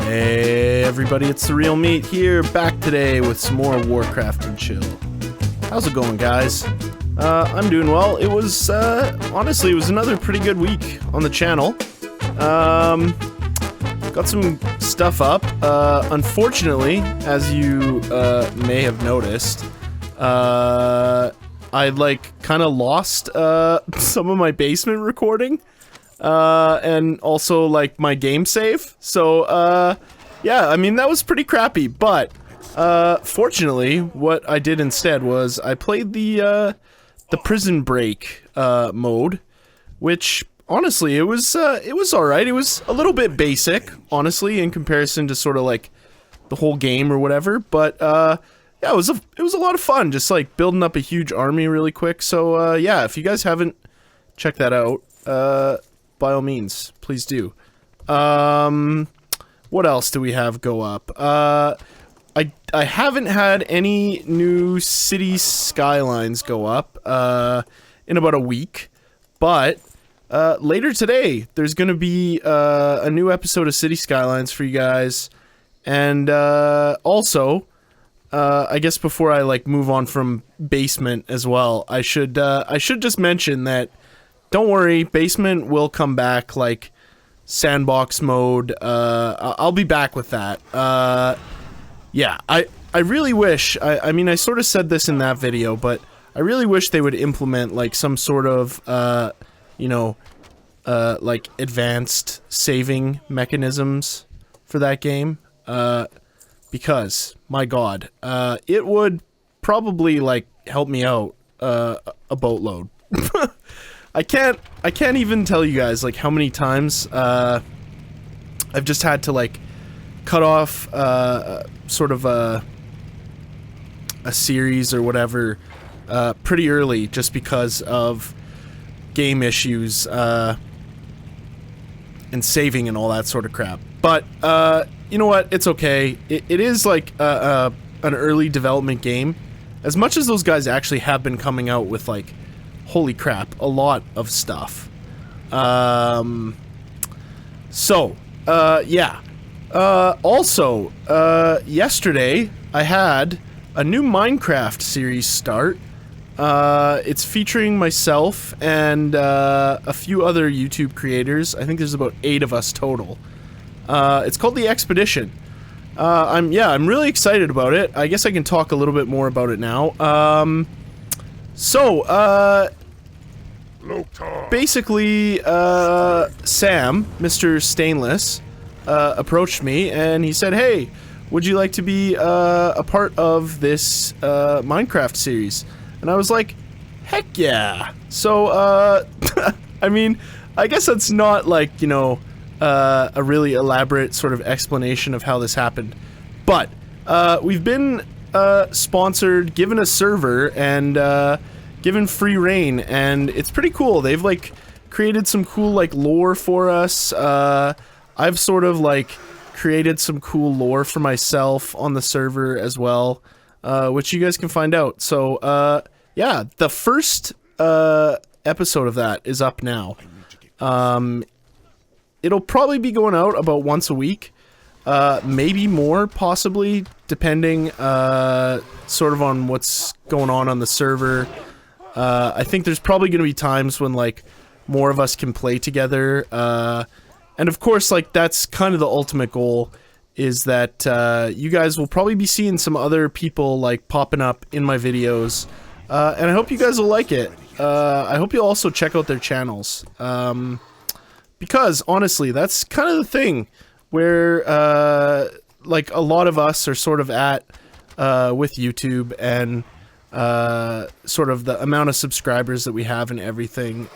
Hey everybody, it's TheRealMeat here, back today with some more Warcraft and chill. How's it going, guys? I'm doing well. It was, honestly, it was another pretty good week on the channel. Got some stuff up. Unfortunately, as you, may have noticed, I, kind of lost, some of my basement recording. And also, my game save. So, yeah, I mean, that was pretty crappy, but, fortunately, what I did instead was I played the Prison Break, mode, which, honestly, it was alright. It was a little bit basic, honestly, in comparison to sort of, the whole game or whatever, but, yeah, it was a lot of fun, just, building up a huge army really quick. So, yeah, if you guys haven't checked that out, by all means, please do. What else do we have go up? I haven't had any new city skylines go up, in about a week, but, later today, there's gonna be, a new episode of City Skylines for you guys, and, also, I guess before I, move on from basement as well, I should just mention that don't worry, basement will come back, sandbox mode. I'll be back with that. Yeah, I really wish, I mean, I sort of said this in that video, but I really wish they would implement, some sort of, advanced saving mechanisms for that game. Because, my god, it would probably, help me out, a boatload. I can't even tell you guys, how many times, I've just had to, cut off, sort of a series or whatever, pretty early, just because of game issues, and saving and all that sort of crap. But, you know what, it's okay. It is, an early development game. As much as those guys actually have been coming out with, holy crap, a lot of stuff. Yeah. Also, yesterday, I had a new Minecraft series start. It's featuring myself and, a few other YouTube creators. I think there's about 8 of us total. It's called The Expedition. I'm really excited about it. I guess I can talk a little bit more about it now. Basically, Sam, Mr. Stainless, approached me and he said, hey, would you like to be, a part of this, Minecraft series? And I was like, heck yeah! So, I mean, I guess that's not a really elaborate sort of explanation of how this happened. But, we've been, sponsored, given a server, and, given free reign, and it's pretty cool. They've, created some cool, lore for us. I've sort of, created some cool lore for myself on the server as well, which you guys can find out. So, yeah, the first, episode of that is up now. It'll probably be going out about once a week, maybe more, possibly, depending, sort of on what's going on the server. I think there's probably going to be times when, more of us can play together, and of course, that's kind of the ultimate goal, is that, you guys will probably be seeing some other people, popping up in my videos, and I hope you guys will like it. I hope you'll also check out their channels, because, honestly, that's kind of the thing, where, a lot of us are sort of at, with YouTube, and, sort of the amount of subscribers that we have and everything.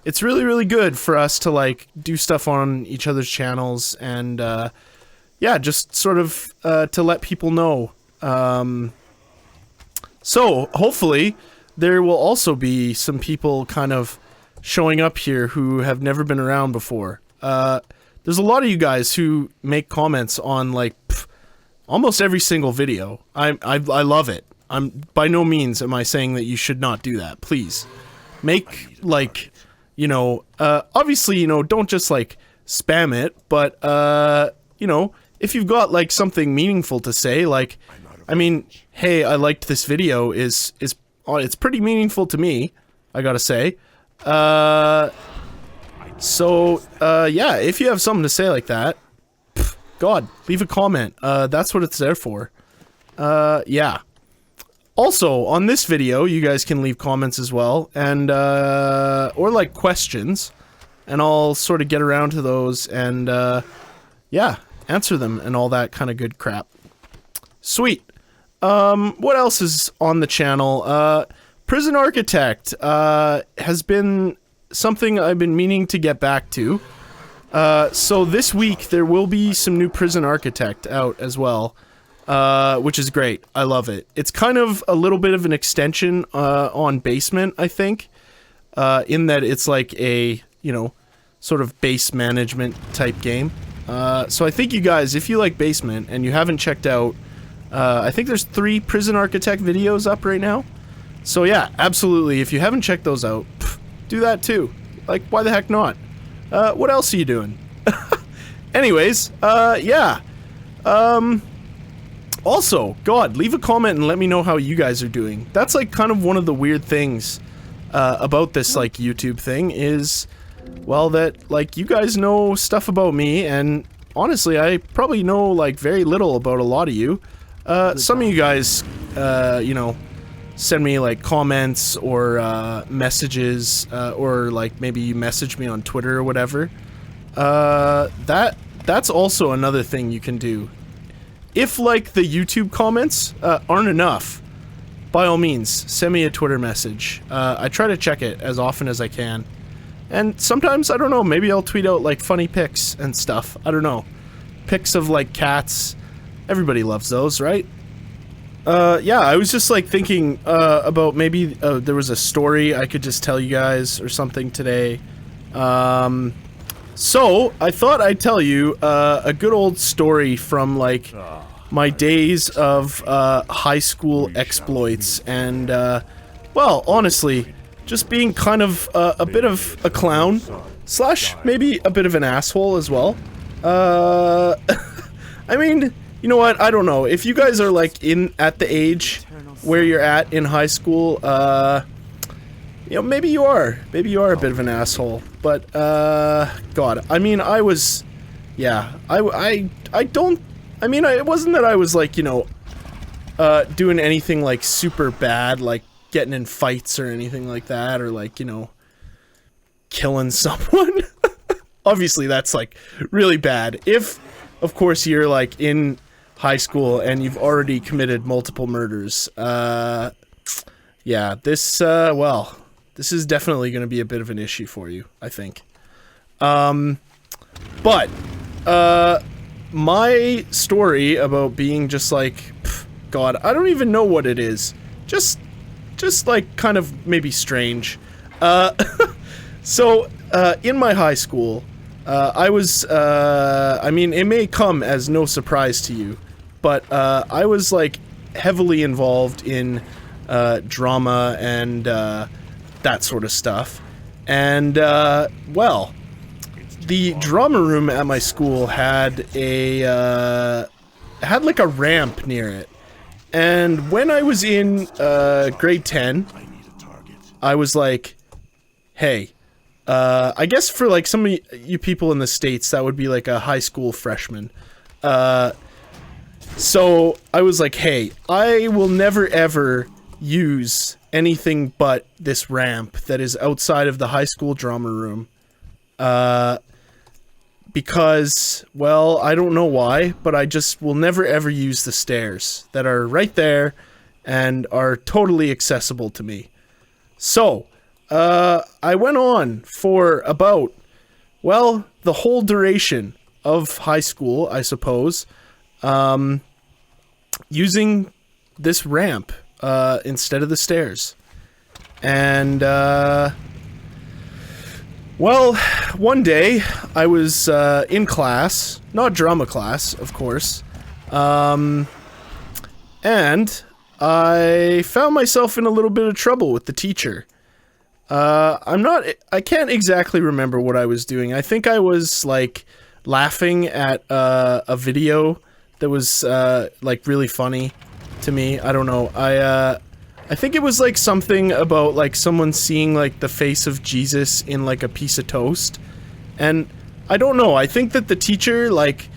It's really, really good for us to, do stuff on each other's channels and, yeah, just sort of, to let people know. So, hopefully, there will also be some people kind of showing up here who have never been around before. There's a lot of you guys who make comments on, almost every single video. I love it. By no means am I saying that you should not do that. Please. Make, obviously, don't just, spam it, but, if you've got like something meaningful to say, like, I mean, hey, I liked this video is it's pretty meaningful to me, I gotta say. Yeah, if you have something to say like that, God, leave a comment. That's what it's there for. Yeah. Also, on this video, you guys can leave comments as well, and, or like questions, and I'll sort of get around to those and, yeah, answer them and all that kind of good crap. Sweet. What else is on the channel? Prison Architect, has been something I've been meaning to get back to. So this week there will be some new Prison Architect out as well, which is great. I love it. It's kind of a little bit of an extension, on Basement, I think, in that it's like a, you know, sort of base management type game. So I think you guys, if you like Basement and you haven't checked out, I think there's 3 Prison Architect videos up right now. So yeah, absolutely, if you haven't checked those out, do that too. Like, why the heck not? What else are you doing? Anyways, yeah. Also, God, leave a comment and let me know how you guys are doing. That's like kind of one of the weird things, about this like YouTube thing is, well, that like you guys know stuff about me, and honestly, I probably know like very little about a lot of you. Some of you guys, you know, send me like comments or messages, or like maybe you message me on Twitter or whatever. That's also another thing you can do. If like the YouTube comments aren't enough, by all means, send me a Twitter message. I try to check it as often as I can. And sometimes, I don't know, maybe I'll tweet out like funny pics and stuff. I don't know. Pics of like cats. Everybody loves those, right? Yeah, I was just like thinking about maybe there was a story I could just tell you guys or something today. So I thought I'd tell you a good old story from like my days of high school exploits and well, honestly, just being kind of a bit of a clown slash maybe a bit of an asshole as well. I mean, you know what? I don't know. If you guys are like at the age where you're at in high school, you know, maybe you are. Maybe you are a bit of an asshole. But God, I mean, I was, yeah, I don't. I mean, it wasn't that I was like, you know, doing anything like super bad, like getting in fights or anything like that, or like, you know, killing someone. Obviously, that's like really bad. If, of course, you're like in high school and you've already committed multiple murders, yeah, this, well, this is definitely going to be a bit of an issue for you, I think. But, my story about being just like, God, I don't even know what it is. Just like kind of maybe strange. So, in my high school, I was, I mean, it may come as no surprise to you, but, I was, like, heavily involved in, drama and, that sort of stuff. And, well, the drama room at my school had had, like, a ramp near it. And when I was in, grade 10, I was like, hey, I guess for like some of you people in the States, that would be like a high school freshman. So I was like, hey, I will never ever use anything but this ramp that is outside of the high school drama room. Because, well, I don't know why, but I just will never ever use the stairs that are right there and are totally accessible to me. So, I went on for about, well, the whole duration of high school, I suppose, using this ramp, instead of the stairs. And, well, one day, I was, in class, not drama class, of course, and I found myself in a little bit of trouble with the teacher. I can't exactly remember what I was doing. I think I was, like, laughing at a video that was like really funny to me. I don't know. I think it was like something about like someone seeing like the face of Jesus in like a piece of toast, and I don't know. I think that the teacher like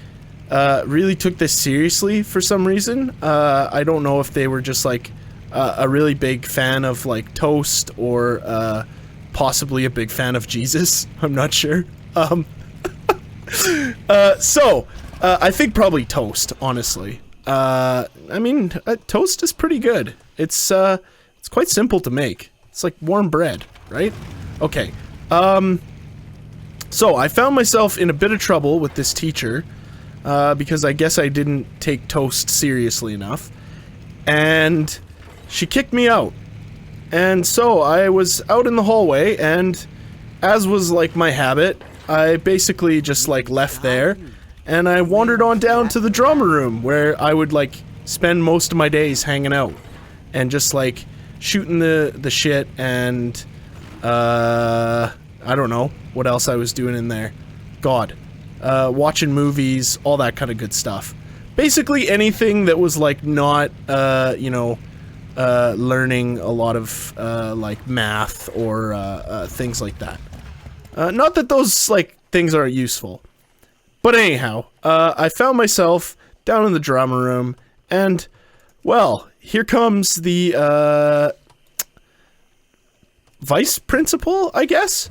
really took this seriously for some reason. I don't know if they were just like a really big fan of like toast or possibly a big fan of Jesus. I'm not sure. I think probably toast, honestly. I mean, toast is pretty good. It's quite simple to make. It's like warm bread, right? Okay. So I found myself in a bit of trouble with this teacher, because I guess I didn't take toast seriously enough, and she kicked me out. And so I was out in the hallway, and as was like my habit, I basically just like left there, and I wandered on down to the drama room where I would like spend most of my days hanging out and just like shooting the shit, and I don't know what else I was doing in there. God. Watching movies, all that kind of good stuff. Basically anything that was like not, you know, learning a lot of like math or things like that. Not that those like things aren't useful. But anyhow, I found myself down in the drama room, and well, here comes the vice principal, I guess,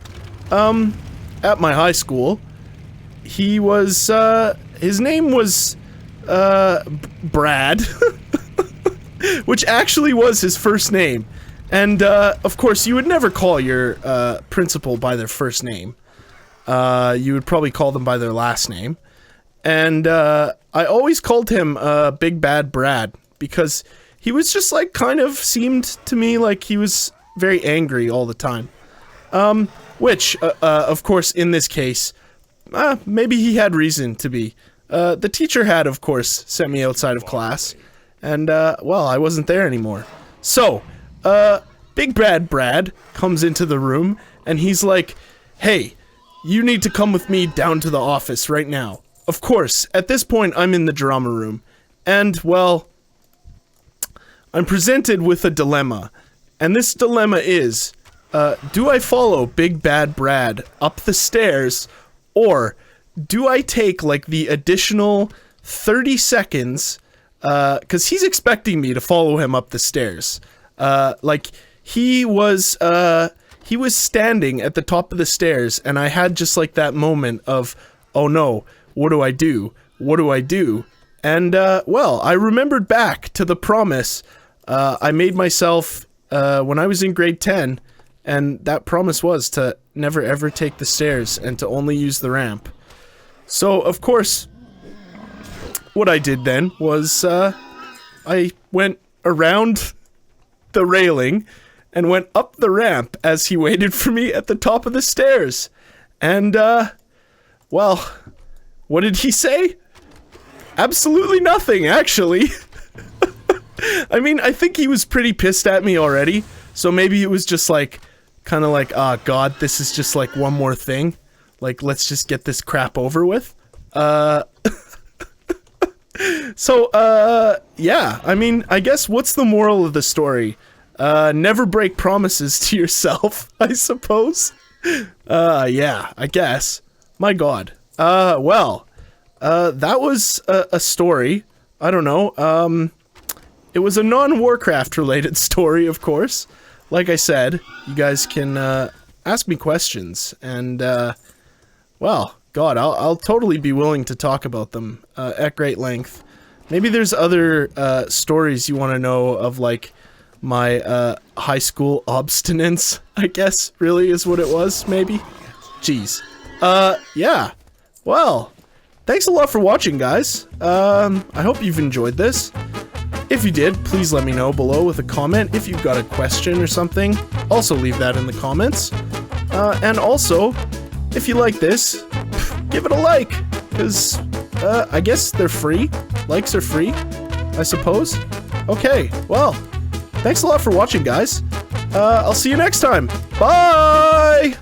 at my high school. He was his name was Brad, which actually was his first name. And of course you would never call your principal by their first name. You would probably call them by their last name. And I always called him Big Bad Brad, because he was just like kind of seemed to me like he was very angry all the time. Which of course in this case, maybe he had reason to be. The teacher had, of course, sent me outside of class, and well, I wasn't there anymore. So Big Bad Brad comes into the room, and he's like, "Hey, you need to come with me down to the office right now." Of course, at this point, I'm in the drama room, and, well, I'm presented with a dilemma, and this dilemma is, do I follow Big Bad Brad up the stairs, or do I take, like, the additional 30 seconds, because he's expecting me to follow him up the stairs. Like, he was standing at the top of the stairs, and I had just, like, that moment of, oh no, what do I do? What do I do? And, well, I remembered back to the promise I made myself when I was in grade 10, and that promise was to never ever take the stairs and to only use the ramp. So, of course, what I did then was I went around the railing and went up the ramp as he waited for me at the top of the stairs. And, well, what did he say? Absolutely nothing, actually. I mean, I think he was pretty pissed at me already, so maybe it was just like, kind of like, ah, God, this is just like one more thing. Like, let's just get this crap over with. So, yeah, I mean, I guess what's the moral of the story? Never break promises to yourself, I suppose. Yeah, I guess. My God. Well, that was a story. I don't know, it was a non-Warcraft related story, of course. Like I said, you guys can, ask me questions, and, well, God, I'll totally be willing to talk about them, at great length. Maybe there's other, stories you want to know of, like, my, high school obstinance, I guess, really is what it was, maybe? Jeez. Yeah. Well, thanks a lot for watching, guys. I hope you've enjoyed this. If you did, please let me know below with a comment. If you've got a question or something, also leave that in the comments. And also, if you like this, give it a like, because, I guess they're free. Likes are free, I suppose. Okay, well, thanks a lot for watching, guys. I'll see you next time. Bye!